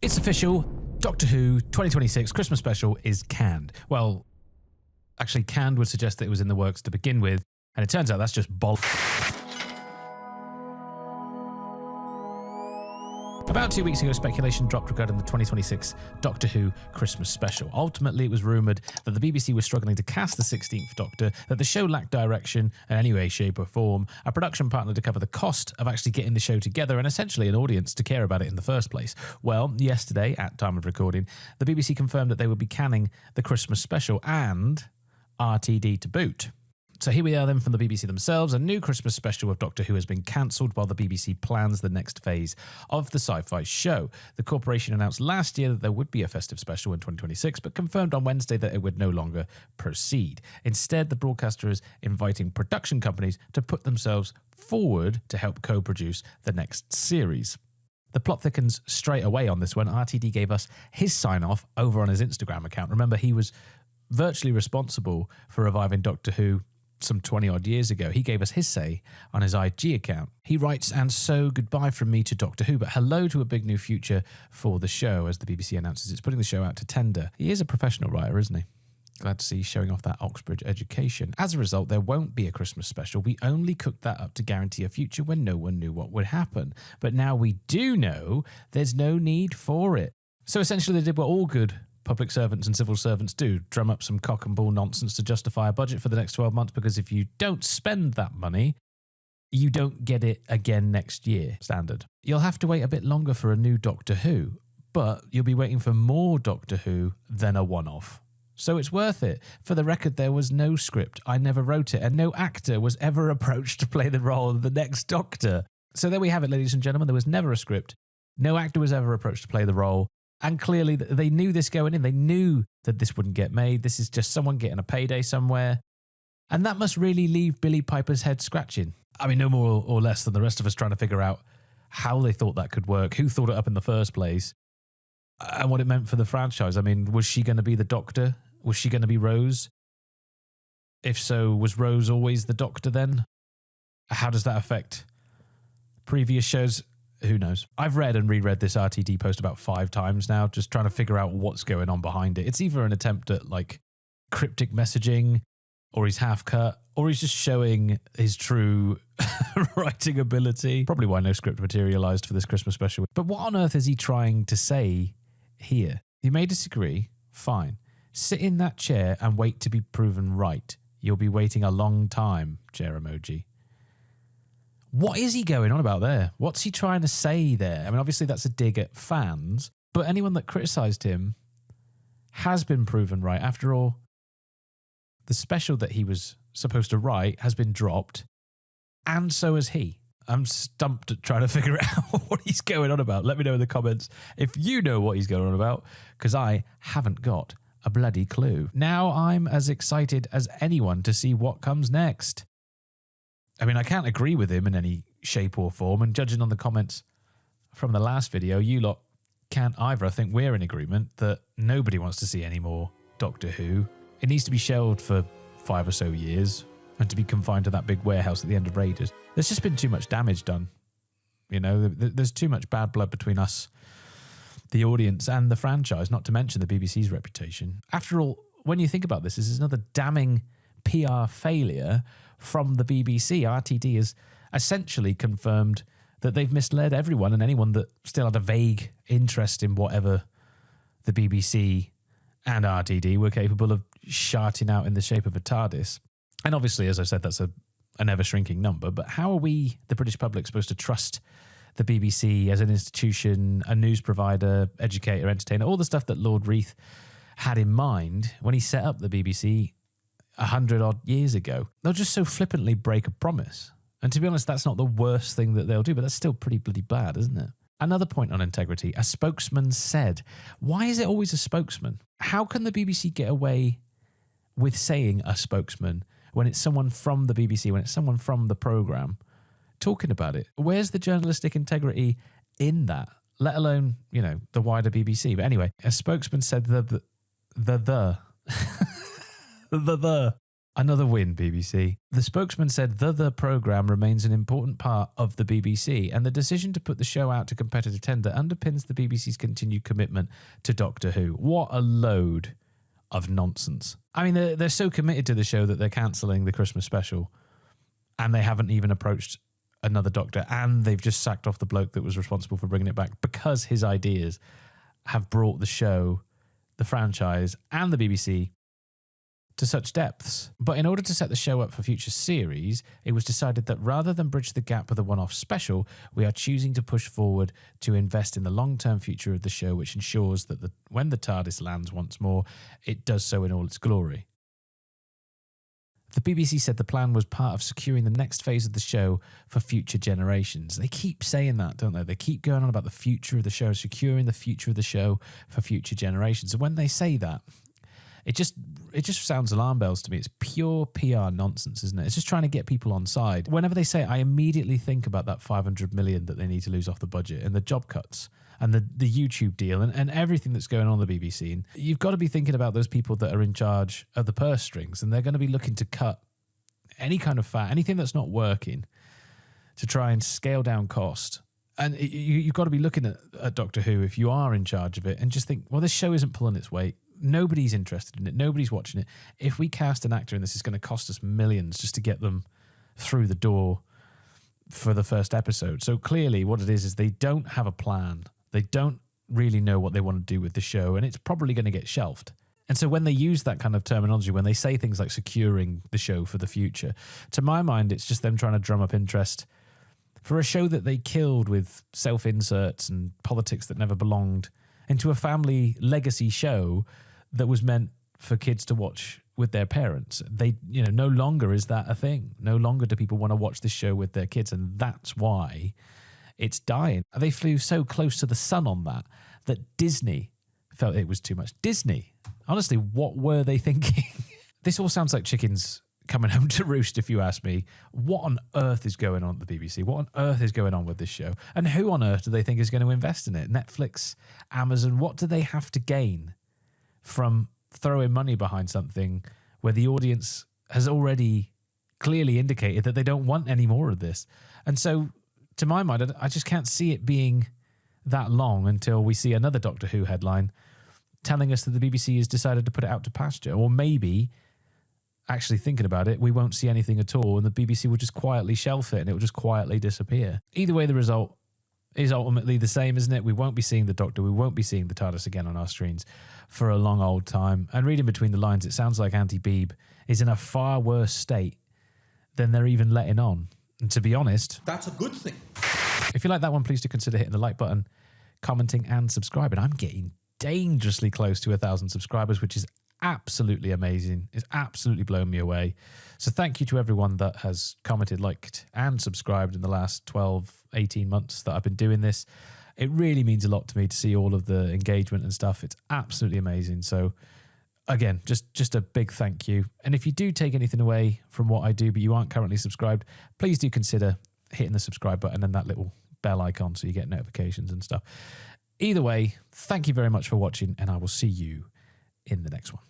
It's official. Doctor Who 2026 Christmas special is canned. Well, actually, canned would suggest that it was in the works to begin with, and it turns out that's just bollocks. About 2 weeks ago, speculation dropped regarding the 2026 Doctor Who Christmas special. Ultimately, it was rumoured that the BBC was struggling to cast the 16th Doctor, that the show lacked direction in any way, shape or form, a production partner to cover the cost of actually getting the show together, and essentially an audience to care about it in the first place. Well, yesterday, at time of recording, the BBC confirmed that they would be canning the Christmas special and RTD to boot. So here we are then from the BBC themselves. A new Christmas special of Doctor Who has been cancelled while the BBC plans the next phase of the sci-fi show. The corporation announced last year that there would be a festive special in 2026, but confirmed on Wednesday that it would no longer proceed. Instead, the broadcaster is inviting production companies to put themselves forward to help co-produce the next series. The plot thickens straight away on this one. RTD gave us his sign-off over on his Instagram account. Remember, he was virtually responsible for reviving Doctor Who some 20 odd years ago. He gave us his say on his IG account. He writes, "And so goodbye from me to Doctor Who, but hello to a big new future for the show," as the BBC announces it's putting the show out to tender. He is a professional writer, isn't he? Glad to see he's showing off that Oxbridge education. As a result, there won't be a Christmas special. We only cooked that up to guarantee a future when no one knew what would happen. But now we do know there's no need for it. So essentially they did what all good public servants and civil servants do, drum up some cock and bull nonsense to justify a budget for the next 12 months, because if you don't spend that money, you don't get it again next year. Standard. You'll have to wait a bit longer for a new Doctor Who, but you'll be waiting for more Doctor Who than a one-off. So it's worth it. For the record, there was no script. I never wrote it, and no actor was ever approached to play the role of the next Doctor. So there we have it, ladies and gentlemen. There was never a script. No actor was ever approached to play the role. And clearly they knew this going in. They knew that this wouldn't get made. This is just someone getting a payday somewhere. And that must really leave Billie Piper's head scratching. I mean, no more or less than the rest of us trying to figure out how they thought that could work, who thought it up in the first place, and what it meant for the franchise. I mean, was she going to be the Doctor? Was she going to be Rose? If so, was Rose always the Doctor then? How does that affect previous shows? Who knows? I've read and reread this RTD post about 5 times now, just trying to figure out what's going on behind it. It's either an attempt at like cryptic messaging, or he's half cut, or he's just showing his true writing ability. Probably why no script materialized for this Christmas special. But what on earth is he trying to say here? You may disagree. Fine. Sit in that chair and wait to be proven right. You'll be waiting a long time, chair emoji. What is he going on about there? What's he trying to say there? I mean, obviously that's a dig at fans, but anyone that criticised him has been proven right. After all, the special that he was supposed to write has been dropped, and so has he. I'm stumped at trying to figure out what he's going on about. Let me know in the comments if you know what he's going on about, because I haven't got a bloody clue. Now I'm as excited as anyone to see what comes next. I mean, I can't agree with him in any shape or form, and judging on the comments from the last video, you lot can't either. I think we're in agreement that nobody wants to see any more Doctor Who. It needs to be shelved for 5 or so years and to be confined to that big warehouse at the end of Raiders. There's just been too much damage done. You know, there's too much bad blood between us, the audience, and the franchise, not to mention the BBC's reputation. After all, when you think about this is another damning PR failure from the BBC. RTD has essentially confirmed that they've misled everyone and anyone that still had a vague interest in whatever the BBC and RTD were capable of sharting out in the shape of a TARDIS. And obviously, as I said, that's an ever-shrinking number. But how are we, the British public, supposed to trust the BBC as an institution, a news provider, educator, entertainer, all the stuff that Lord Reith had in mind when he set up the BBC 100 odd years ago? They'll just so flippantly break a promise. And to be honest, that's not the worst thing that they'll do, but that's still pretty bloody bad, isn't it? Another point on integrity, a spokesman said. Why is it always a spokesman? How can the BBC get away with saying a spokesman when it's someone from the BBC, when it's someone from the programme talking about it? Where's the journalistic integrity in that? Let alone, you know, the wider BBC. But anyway, a spokesman said the Another win, BBC. The spokesman said the programme remains an important part of the BBC, and the decision to put the show out to competitive tender underpins the BBC's continued commitment to Doctor Who. What a load of nonsense. I mean, they're so committed to the show that they're cancelling the Christmas special, and they haven't even approached another Doctor, and they've just sacked off the bloke that was responsible for bringing it back because his ideas have brought the show, the franchise, and the BBC to such depths. But in order to set the show up for future series, it was decided that rather than bridge the gap with a one-off special, we are choosing to push forward to invest in the long-term future of the show, which ensures that when the TARDIS lands once more, it does so in all its glory. The BBC said the plan was part of securing the next phase of the show for future generations. They keep saying that, don't they? They keep going on about the future of the show, securing the future of the show for future generations. And when they say that, it just sounds alarm bells to me. It's pure PR nonsense, isn't it? It's just trying to get people on side. Whenever they say it, I immediately think about that 500 million that they need to lose off the budget and the job cuts and the YouTube deal and everything that's going on in the BBC. And you've got to be thinking about those people that are in charge of the purse strings, and they're going to be looking to cut any kind of fat, anything that's not working, to try and scale down cost. And you've got to be looking at Doctor Who, if you are in charge of it, and just think, well, this show isn't pulling its weight. Nobody's interested in it. Nobody's watching it. If we cast an actor in this, it's going to cost us millions just to get them through the door for the first episode. So clearly what it is they don't have a plan. They don't really know what they want to do with the show, and it's probably going to get shelved. And so when they use that kind of terminology, when they say things like securing the show for the future, to my mind, it's just them trying to drum up interest for a show that they killed with self-inserts and politics that never belonged into a family legacy show that was meant for kids to watch with their parents. They, no longer is that a thing. No longer do people want to watch this show with their kids, and that's why it's dying. They flew so close to the sun on that Disney felt it was too much. Disney, honestly, what were they thinking? This all sounds like chickens coming home to roost, if you ask me. What on earth is going on at the BBC? What on earth is going on with this show? And who on earth do they think is going to invest in it? Netflix, Amazon, what do they have to gain from throwing money behind something where the audience has already clearly indicated that they don't want any more of this? And so, to my mind, I just can't see it being that long until we see another Doctor Who headline telling us that the BBC has decided to put it out to pasture. Or maybe, actually thinking about it, we won't see anything at all and the BBC will just quietly shelf it and it will just quietly disappear. Either way, the result is ultimately the same, isn't it? We won't be seeing the Doctor, we won't be seeing the TARDIS again on our screens for a long old time. And reading between the lines, it sounds like Auntie Beeb is in a far worse state than they're even letting on. And to be honest, that's a good thing. If you like that one, please do consider hitting the like button, commenting and subscribing. I'm getting dangerously close to 1,000 subscribers, which is absolutely amazing. It's absolutely blown me away. So thank you to everyone that has commented, liked and subscribed in the last 12, 18 months that I've been doing this. It really means a lot to me to see all of the engagement and stuff. It's absolutely amazing. So again, just a big thank you. And if you do take anything away from what I do, but you aren't currently subscribed, please do consider hitting the subscribe button and that little bell icon so you get notifications and stuff. Either way, thank you very much for watching, and I will see you in the next one.